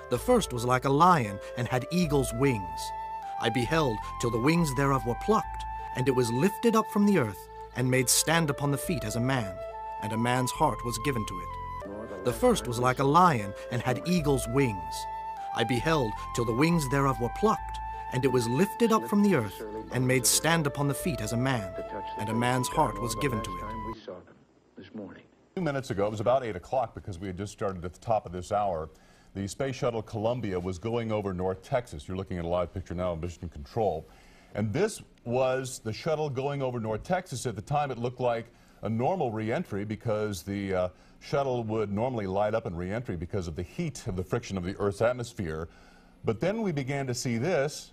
The first was like a lion, and had eagle's wings. I beheld till the wings thereof were plucked, and it was lifted up from the earth, and made stand upon the feet as a man, and a man's heart was given to it. The first was like a lion, and had eagle's wings. I beheld till the wings thereof were plucked, and it was lifted up from the earth, and made stand upon the feet as a man, and a man's heart was given to it. A few minutes ago, it was about 8 o'clock because we had just started at the top of this hour. The Space Shuttle Columbia was going over North Texas. You're looking at a live picture now of Mission Control. And this was the shuttle going over North Texas. At the time, it looked like a normal re-entry because the shuttle would normally light up in re-entry because of the heat of the friction of the Earth's atmosphere. But then we began to see this.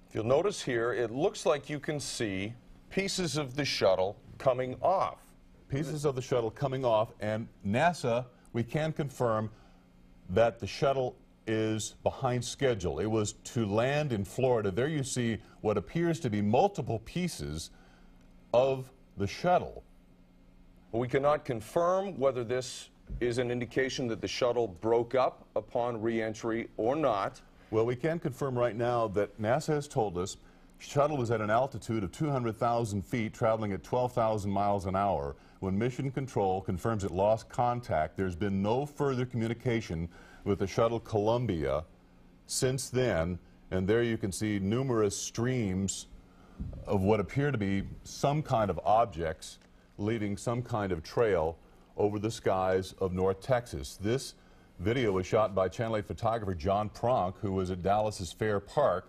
If you'll notice here, it looks like you can see pieces of the shuttle coming off. Pieces of the shuttle coming off, and NASA, we can confirm that the shuttle is behind schedule. It was to land in Florida. There you see what appears to be multiple pieces of the shuttle. We cannot confirm whether this is an indication that the shuttle broke up upon re-entry or not. Well, we can confirm right now that NASA has told us the shuttle was at an altitude of 200,000 feet, traveling at 12,000 miles an hour. When Mission Control confirms it lost contact, there's been no further communication with the shuttle Columbia since then. And there you can see numerous streams of what appear to be some kind of objects leaving some kind of trail over the skies of North Texas. This video was shot by Channel 8 photographer John Pronk, who was at Dallas's Fair Park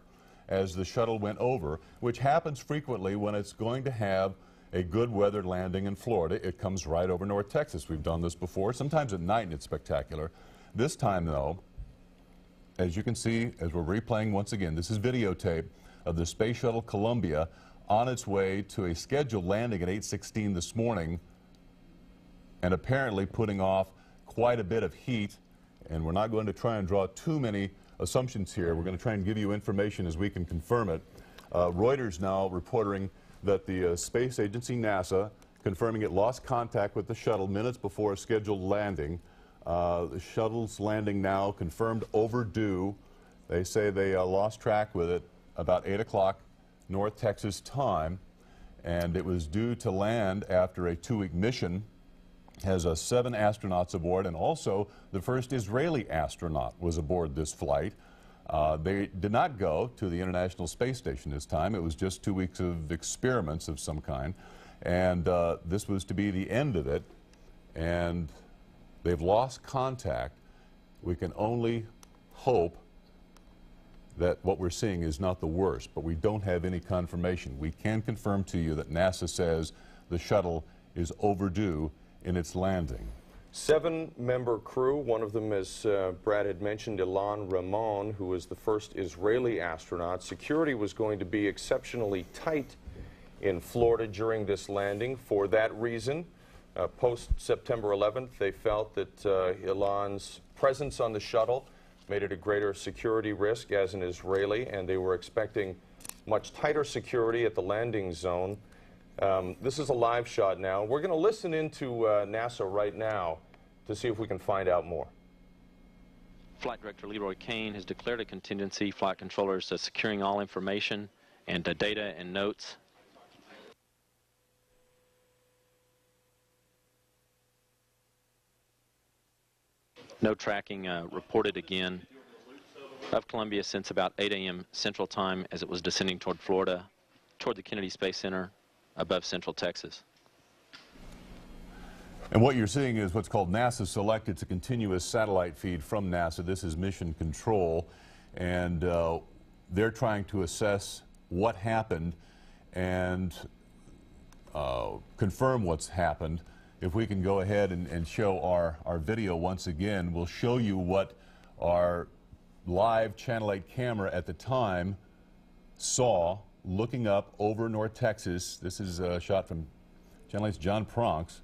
as the shuttle went over, which happens frequently when it's going to have a good weather landing in Florida. It comes right over North Texas. We've done this before, sometimes at night, and it's spectacular. This time, though, as you can see, as we're replaying once again, this is videotape of the Space Shuttle Columbia on its way to a scheduled landing at 8:16 this morning, and apparently putting off quite a bit of heat. And we're not going to try and draw too many assumptions here. We're going to try and give you information as we can confirm it. Reuters now reporting that the space agency NASA confirming it lost contact with the shuttle minutes before a scheduled landing. The shuttle's landing now confirmed overdue. They say they lost track with it about 8 o'clock North Texas time, and it was due to land after a 2-week mission. Has 7 astronauts aboard, and also the first Israeli astronaut was aboard this flight. They did not go to the International Space Station this time. It was just 2 weeks of experiments of some kind, and this was to be the end of it, and they've lost contact. We can only hope that what we're seeing is not the worst, but we don't have any confirmation. We can confirm to you that NASA says the shuttle is overdue in its landing. 7-member crew, one of them, as Brad had mentioned, Ilan Ramon, who was the first Israeli astronaut. Security was going to be exceptionally tight in Florida during this landing. For that reason, post-September 11th, they felt that Ilan's presence on the shuttle made it a greater security risk as an Israeli, and they were expecting much tighter security at the landing zone. This is a live shot now. We're going to listen into NASA right now to see if we can find out more. Flight Director Leroy Kane has declared a contingency. Flight controllers are securing all information and data and notes. No tracking reported again of Columbia since about 8 a.m. Central Time as it was descending toward Florida, toward the Kennedy Space Center, above Central Texas. And what you're seeing is what's called NASA Select. It's a continuous satellite feed from NASA. This is Mission Control, and they're trying to assess what happened and confirm what's happened. If we can go ahead and show our video once again, we'll show you what our live Channel 8 camera at the time saw looking up over North Texas. This is a shot from Channel 8's John Pronk's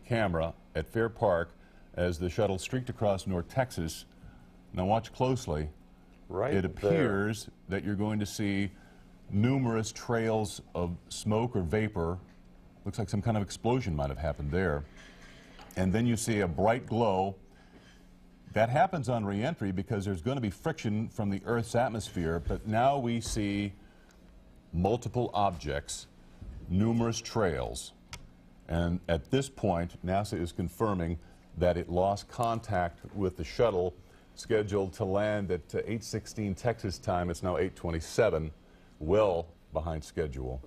camera at Fair Park as the shuttle streaked across North Texas. Now watch closely. Right it appears that you're going to see numerous trails of smoke or vapor. Looks like some kind of explosion might have happened there. And then you see a bright glow That happens on re-entry because there's going to be friction from the Earth's atmosphere, but now we see multiple objects, numerous trails, and at this point, NASA is confirming that it lost contact with the shuttle scheduled to land at 8:16 Texas time. It's now 8:27, well behind schedule.